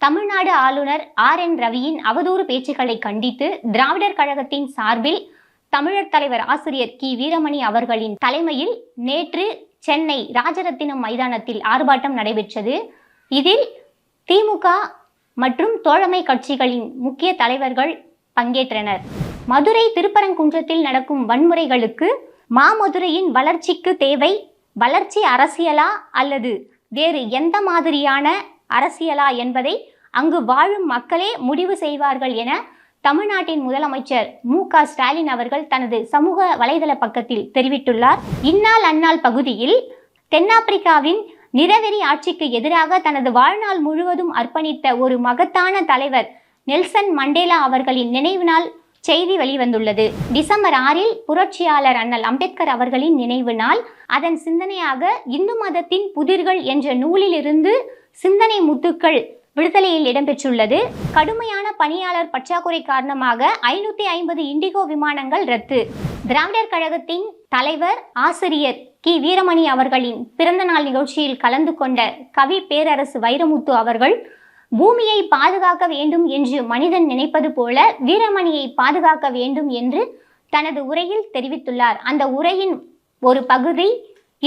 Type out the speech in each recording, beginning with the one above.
தமிழ்நாடு ஆளுநர் RN ரவியின் அவதூறு பேச்சுக்களை கண்டித்து திராவிடர் கழகத்தின் சார்பில் தமிழர் தலைவர் ஆசிரியர் கி. வீரமணி அவர்களின் தலைமையில் நேற்று சென்னை ராஜரத்தினம் மைதானத்தில் ஆர்ப்பாட்டம் நடைபெற்றது. இதில் திமுக மற்றும் தோழமை கட்சிகளின் முக்கிய தலைவர்கள் பங்கேற்றனர். மதுரை திருப்பரங்குன்றத்தில் நடக்கும் வன்முறைகளுக்கு மாமதுரையின் வளர்ச்சிக்கு தேவை வளர்ச்சி அரசியலா அல்லது வேறு எந்த மாதிரியான அரசியலா என்பதை அங்கு வாழும் மக்களே முடிவு செய்வார்கள் என தமிழ்நாட்டின் முதலமைச்சர் மு.க. ஸ்டாலின் அவர்கள் தனது சமூக வலைதள பக்கத்தில் தெரிவித்துள்ளார். இந்நாள் அந்நாள் பகுதியில் தென்னாப்பிரிக்காவின் நிறவெறி ஆட்சிக்கு எதிராக தனது வாழ்நாள் முழுவதும் அர்ப்பணித்த ஒரு மகத்தான தலைவர் நெல்சன் மண்டேலா அவர்களின் நினைவு நாள் செய்தி வெளிவந்துள்ளது. டிசம்பர் 6 புரட்சியாளர் அண்ணல் அம்பேத்கர் அவர்களின் நினைவு நாள். அதன் சிந்தனையாக இந்து மதத்தின் புதிர்கள் என்ற நூலிலிருந்து சிந்தனை முத்துக்கள் விடுதலையில் இடம்பெற்றுள்ளது. கடுமையான பணியாளர் பற்றாக்குறை காரணமாக 550 இண்டிகோ விமானங்கள் ரத்து. திராவிடர் கழகத்தின் தலைவர் ஆசிரியர் கி. வீரமணி அவர்களின் பிறந்த நாள் நிகழ்ச்சியில் கலந்து கொண்ட கவி பேரரசு வைரமுத்து அவர்கள் பூமியை பாதுகாக்க வேண்டும் என்று மனிதன் நினைப்பது போல வீரமணியை பாதுகாக்க வேண்டும் என்று தனது உரையில் தெரிவித்துள்ளார். அந்த உரையின் ஒரு பகுதி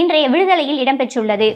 இன்றைய விடுதலையில் இடம்பெற்றுள்ளது.